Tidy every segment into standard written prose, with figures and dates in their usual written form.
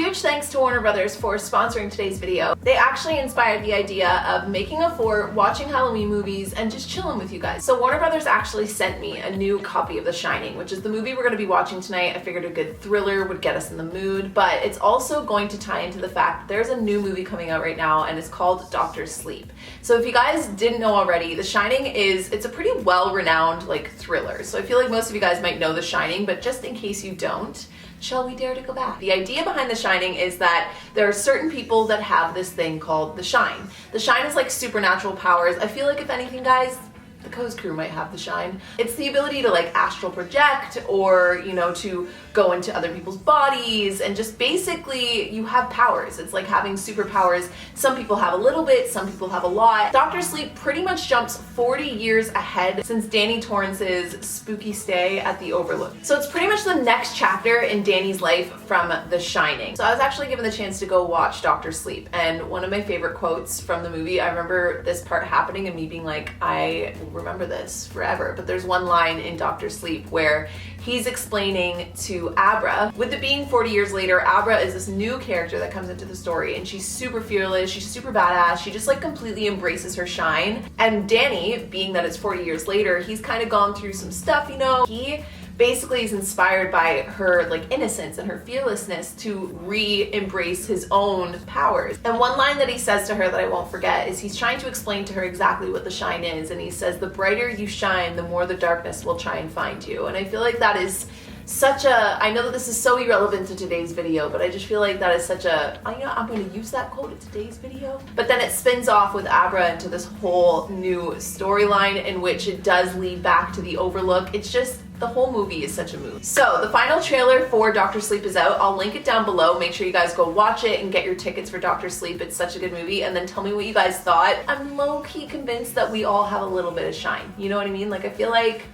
huge thanks to Warner Brothers for sponsoring today's video. They actually inspired the idea of making a fort, watching Halloween movies, and just chilling with you guys. So Warner Brothers actually sent me a new copy of The Shining, which is the movie we're going to be watching tonight. I figured a good thriller would get us in the mood, but it's also going to tie into the fact that there's a new movie coming out right now, and it's called Doctor Sleep. So if you guys didn't know already, The Shining it's a pretty well-renowned like thriller. So I feel like most of you guys might know The Shining, but just in case you don't, shall we dare to go back? The idea behind The Shining is that there are certain people that have this thing called the Shine. The Shine is like supernatural powers. I feel like if anything, guys, the Co's crew might have the Shine. It's the ability to like astral project or, you know, to go into other people's bodies and just basically you have powers. It's like having superpowers. Some people have a little bit, some people have a lot. Doctor Sleep pretty much jumps 40 years ahead since Danny Torrance's spooky stay at the Overlook. So it's pretty much the next chapter in Danny's life from The Shining. So I was actually given the chance to go watch Doctor Sleep, and one of my favorite quotes from the movie, I remember this part happening and me being like, I remember this forever. But there's one line in Doctor Sleep where he's explaining to Abra, with it being 40 years later, Abra is this new character that comes into the story, and she's super fearless, she's super badass, she just like completely embraces her shine. And Danny, being that it's 40 years later, he's kind of gone through some stuff, you know, he basically is inspired by her like innocence and her fearlessness to re-embrace his own powers. And one line that he says to her that I won't forget is he's trying to explain to her exactly what the shine is, and he says, the brighter you shine, the more the darkness will try and find you. And I feel like that is such a, I know that this is so irrelevant to today's video, but I just feel like that is such a, you know, I'm going to use that quote in today's video. But then it spins off with Abra into this whole new storyline in which it does lead back to the Overlook. It's just, the whole movie is such a movie. So the final trailer for Doctor Sleep is out. I'll link it down below. Make sure you guys go watch it and get your tickets for Doctor Sleep. It's such a good movie. And then tell me what you guys thought. I'm low-key convinced that we all have a little bit of shine. You know what I mean? Like I feel like,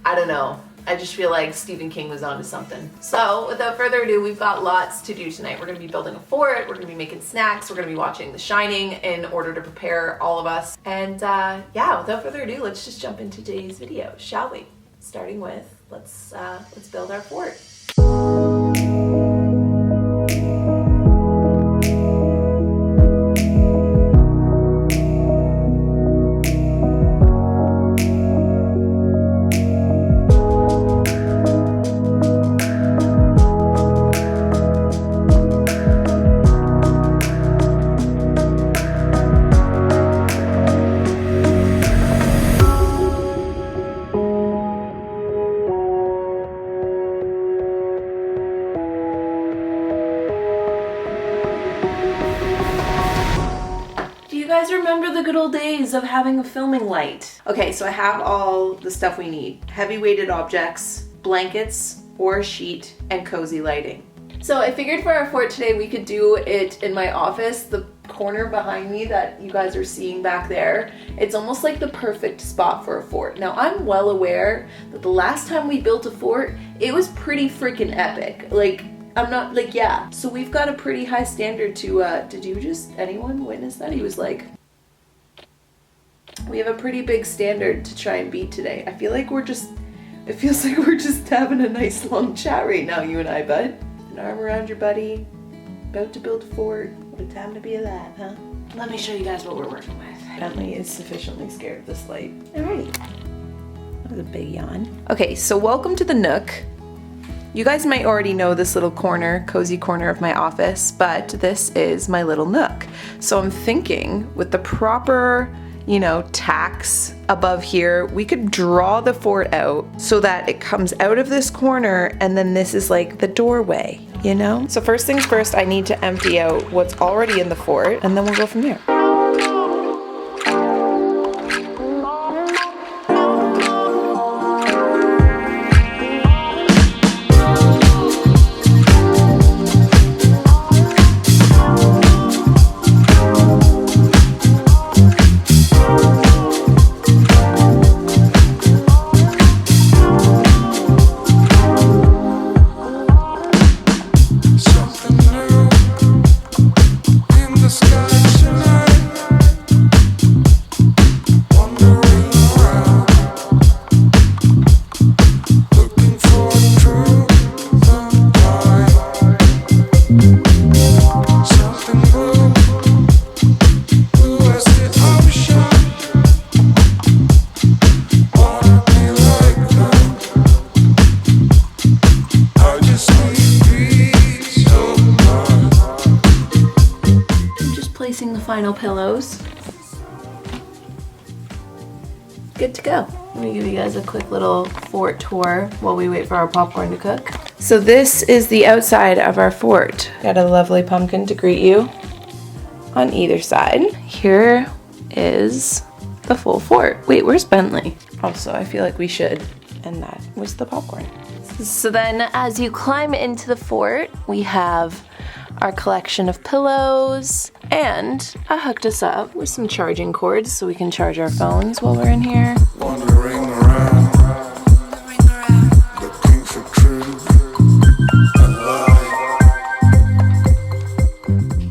I don't know. I just feel like Stephen King was onto something. So without further ado, we've got lots to do tonight. We're gonna be building a fort, we're gonna be making snacks, we're gonna be watching The Shining in order to prepare all of us. And yeah, without further ado, let's just jump into today's video, shall we? Starting with, let's build our fort. Remember the good old days of having a filming light. Okay, so I have all the stuff we need. Heavy weighted objects, blankets or a sheet, and cozy lighting. So I figured for our fort today we could do it in my office, the corner behind me that you guys are seeing back there. It's almost like the perfect spot for a fort. Now I'm well aware that the last time we built a fort, it was pretty freaking epic. Like, I'm not like, yeah. So we've got a pretty high standard to, did you just, anyone witness that? He was like, we have a pretty big standard to try and beat today. I feel like it feels like we're just having a nice long chat right now, you and I, bud. An arm around your buddy, about to build a fort. What a time to be alive, huh? Let me show you guys what we're working with. Bentley is sufficiently scared of this light. Alrighty. That was a big yawn. Okay, so welcome to the Nook. You guys might already know this little corner, cozy corner of my office, but this is my little nook. So I'm thinking with the proper, you know, tacks above here, we could draw the fort out so that it comes out of this corner and then this is like the doorway, you know? So first things first, I need to empty out what's already in the fort and then we'll go from there. Something new in the sky tonight. final pillows. Good to go. I'm gonna give you guys a quick little fort tour while we wait for our popcorn to cook. So this is the outside of our fort. Got a lovely pumpkin to greet you on either side. Here is the full fort. Wait, where's Bentley? Also, I feel like we should. And that was the popcorn. So then as you climb into the fort, we have our collection of pillows, and I hooked us up with some charging cords so we can charge our phones while we're in here. Wandering around, looking for truth.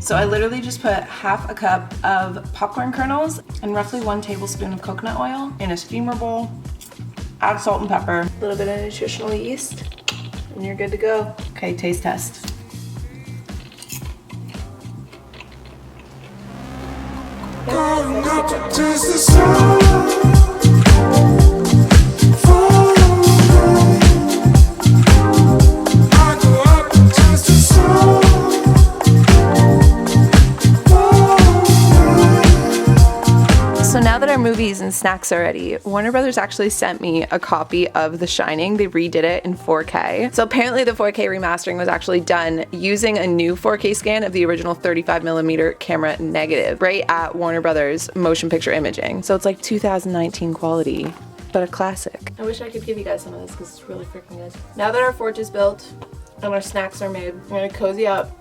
So I literally just put half a cup of popcorn kernels and roughly 1 tablespoon of coconut oil in a steamer bowl. Add salt and pepper, a little bit of nutritional yeast, and you're good to go. Okay, taste test. Going up to taste the sun. I go up to taste the sun. So now that our movies and snacks are ready, Warner Brothers actually sent me a copy of The Shining. They redid it in 4K. So apparently the 4K remastering was actually done using a new 4K scan of the original 35mm camera negative right at Warner Brothers Motion Picture Imaging. So it's like 2019 quality, but a classic. I wish I could give you guys some of this because it's really freaking good. Now that our fort is built and our snacks are made, I'm gonna cozy up,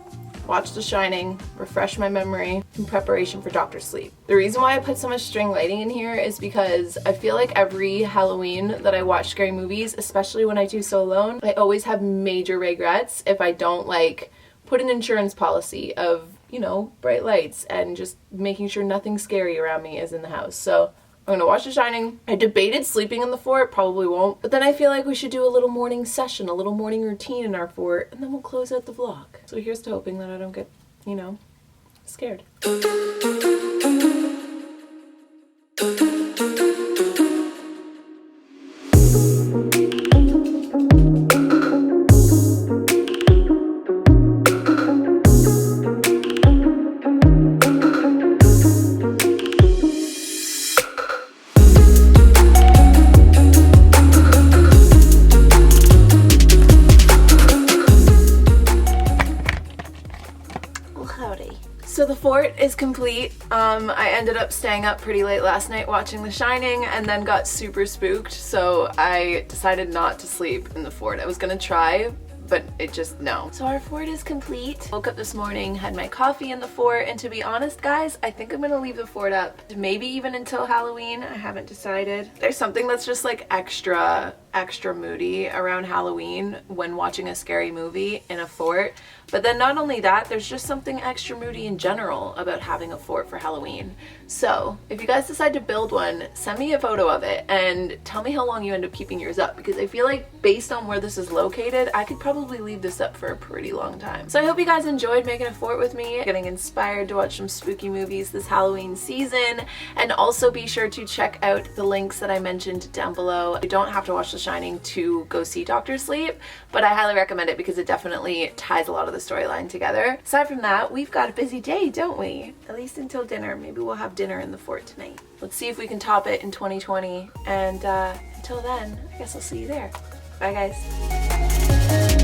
watch The Shining, refresh my memory in preparation for Doctor Sleep. The reason why I put so much string lighting in here is because I feel like every Halloween that I watch scary movies, especially when I do so alone, I always have major regrets if I don't like put an insurance policy of, you know, bright lights and just making sure nothing scary around me is in the house. So I'm gonna watch The Shining. I debated sleeping in the fort, probably won't, but then I feel like we should do a little morning session, a little morning routine in our fort, and then we'll close out the vlog. So here's to hoping that I don't get, you know, scared. So the fort is complete. I ended up staying up pretty late last night watching The Shining and then got super spooked, so I decided not to sleep in the fort. I was gonna try, but it just, no. So our fort is complete. Woke up this morning, had my coffee in the fort, and to be honest guys, I think I'm gonna leave the fort up maybe even until Halloween. I haven't decided. There's something that's just like extra moody around Halloween when watching a scary movie in a fort. But then not only that, there's just something extra moody in general about having a fort for Halloween. So if you guys decide to build one, send me a photo of it and tell me how long you end up keeping yours up, because I feel like based on where this is located, I could probably leave this up for a pretty long time. So I hope you guys enjoyed making a fort with me, getting inspired to watch some spooky movies this Halloween season, and also be sure to check out the links that I mentioned down below. You don't have to watch The Shining to go see Doctor Sleep, but I highly recommend it because it definitely ties a lot of the storyline together. Aside from that, we've got a busy day, don't we? At least until dinner. Maybe we'll have dinner in the fort tonight. Let's see if we can top it in 2020, and until then, I guess I'll see you there. Bye guys.